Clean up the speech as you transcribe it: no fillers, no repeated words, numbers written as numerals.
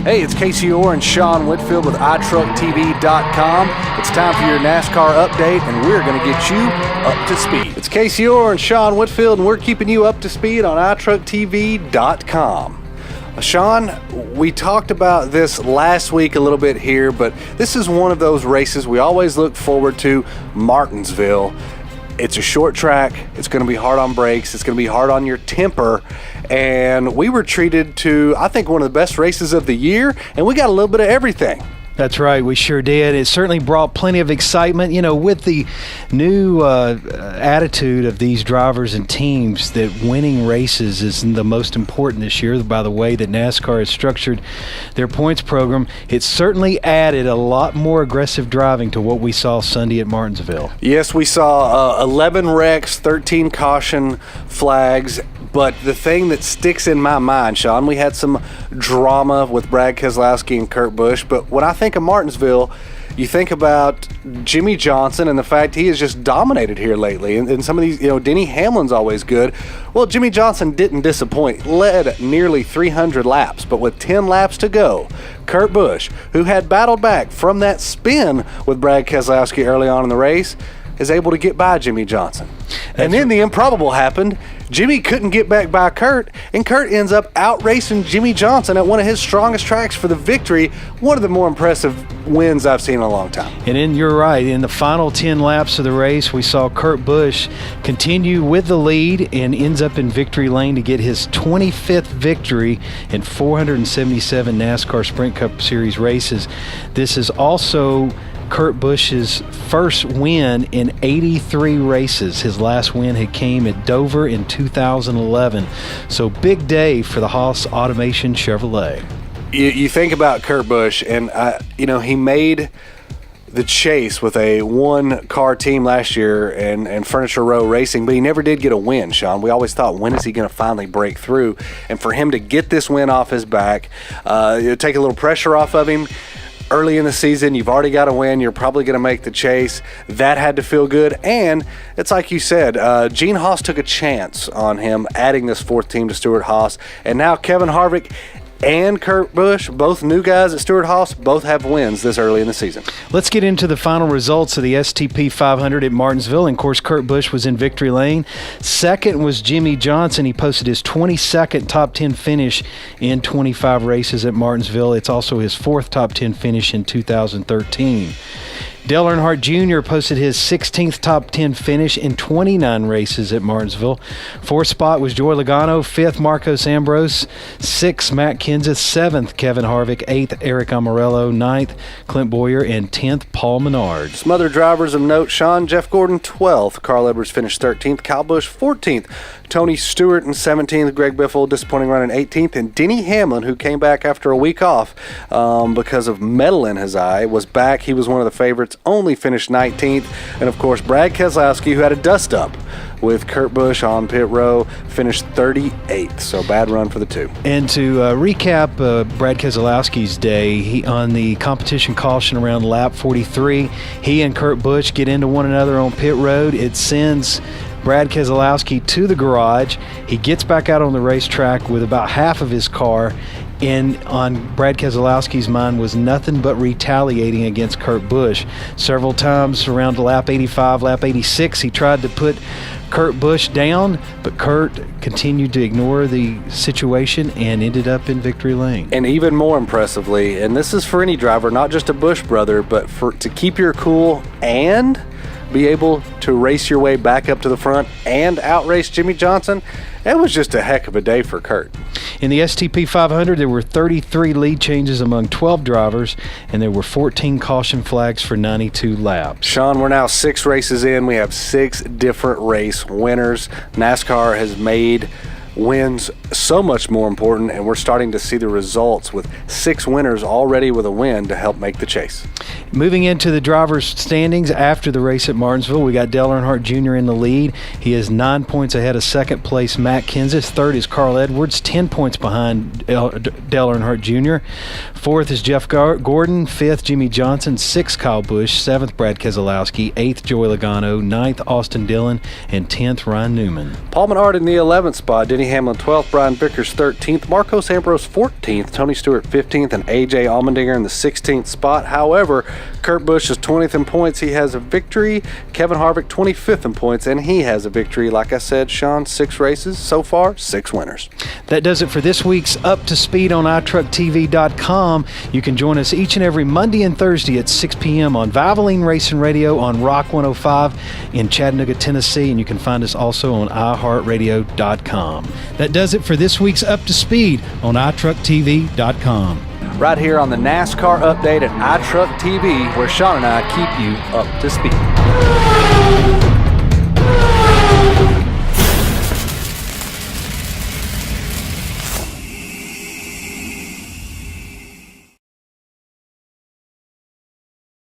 Hey, it's Casey Orr and Sean Whitfield with iTruckTV.com. It's time for your NASCAR update, and we're going to get you up to speed. It's Casey Orr and Sean Whitfield, and we're keeping you up to speed on iTruckTV.com. Sean, we talked about this last week a little bit here, but this is one of those races we always look forward to, Martinsville. It's a short track. It's going to be hard on brakes. It's going to be hard on your temper. And we were treated to, I think, one of the best races of the year, and we got a little bit of everything. That's right, we sure did. It certainly brought plenty of excitement. You know, with the new attitude of these drivers and teams that winning races is the most important this year, by the way that NASCAR has structured their points program, it certainly added a lot more aggressive driving to what we saw Sunday at Martinsville. Yes, we saw 11 wrecks, 13 caution flags. But the thing that sticks in my mind, Sean, we had some drama with Brad Keselowski and Kurt Busch, but when I think of Martinsville, you think about Jimmie Johnson and the fact he has just dominated here lately. And some of these, you know, Denny Hamlin's always good. Well, Jimmie Johnson didn't disappoint, led nearly 300 laps, but with 10 laps to go, Kurt Busch, who had battled back from that spin with Brad Keselowski early on in the race, is able to get by Jimmie Johnson. And then the improbable happened. Jimmie couldn't get back by Kurt, and Kurt ends up out-racing Jimmie Johnson at one of his strongest tracks for the victory. One of the more impressive wins I've seen in a long time. And then you're right. In the final 10 laps of the race, we saw Kurt Busch continue with the lead and ends up in victory lane to get his 25th victory in 477 NASCAR Sprint Cup Series races. This is also Kurt Busch's first win in 83 races. His last win had came at Dover in 2011. So big day for the Haas Automation Chevrolet. You think about Kurt Busch, and he made the chase with a one-car team last year and Furniture Row Racing, but he never did get a win, Sean. We always thought, when is he going to finally break through? And for him to get this win off his back, take a little pressure off of him. Early in the season, you've already got a win. You're probably going to make the chase. That had to feel good. And it's like you said, Gene Haas took a chance on him, adding this fourth team to Stewart-Haas. And now Kevin Harvick and Kurt Busch, both new guys at Stewart-Haas, both have wins this early in the season. Let's get into the final results of the STP 500 at Martinsville. And of course, Kurt Busch was in victory lane. Second was Jimmie Johnson. He posted his 22nd top 10 finish in 25 races at Martinsville. It's also his fourth top 10 finish in 2013. Dale Earnhardt Jr. posted his 16th top 10 finish in 29 races at Martinsville. Fourth spot was Joey Logano. Fifth, Marcos Ambrose. Sixth, Matt Kenseth. Seventh, Kevin Harvick. Eighth, Eric Amarello. Ninth, Clint Bowyer. And 10th, Paul Menard. Some other drivers of note, Sean. Jeff Gordon, 12th. Carl Edwards finished 13th. Kyle Busch, 14th. Tony Stewart in 17th. Greg Biffle, disappointing run in 18th. And Denny Hamlin, who came back after a week off because of metal in his eye, was back. He was one of the favorites. Only finished 19th. And of course, Brad Keselowski, who had a dust-up with Kurt Busch on pit row, finished 38th. So bad run for the two. And to recap Brad Keselowski's day, on the competition caution around lap 43, he and Kurt Busch get into one another on pit road. It sends Brad Keselowski to the garage. He gets back out on the racetrack with about half of his car, and on Brad Keselowski's mind was nothing but retaliating against Kurt Busch. Several times around lap 85, lap 86, he tried to put Kurt Busch down, but Kurt continued to ignore the situation and ended up in victory lane. And even more impressively, and this is for any driver, not just a Busch brother, but to keep your cool and be able to race your way back up to the front and outrace Jimmie Johnson, it was just a heck of a day for Kurt. In the STP 500, there were 33 lead changes among 12 drivers, and there were 14 caution flags for 92 laps. Sean, we're now 6 races in. We have 6 different race winners. NASCAR has made wins so much more important, and we're starting to see the results with 6 winners already with a win to help make the chase. Moving into the drivers' standings after the race at Martinsville, we got Dale Earnhardt Jr. in the lead. He is 9 points ahead of second place Matt Kenseth. Third is Carl Edwards, 10 points behind Dale Earnhardt Jr. Fourth is Jeff Gordon. Fifth, Jimmie Johnson. Sixth, Kyle Busch. Seventh, Brad Keselowski. Eighth, Joey Logano. Ninth, Austin Dillon. And 10th, Ryan Newman. Paul Menard in the 11th spot. Denny Denny Hamlin 12th, Brian Vickers 13th, Marcos Ambrose 14th, Tony Stewart 15th, and A.J. Allmendinger in the 16th spot. However, Kurt Busch is 20th in points. He has a victory. Kevin Harvick 25th in points, and he has a victory. Like I said, Sean, 6 races so far, 6 winners. That does it for this week's Up to Speed on iTruckTV.com. You can join us each and every Monday and Thursday at 6 p.m. on Valvoline Racing Radio on Rock 105 in Chattanooga, Tennessee, and you can find us also on iHeartRadio.com. That does it for this week's Up to Speed on iTruckTV.com. Right here on the NASCAR update at iTruck TV, where Sean and I keep you up to speed.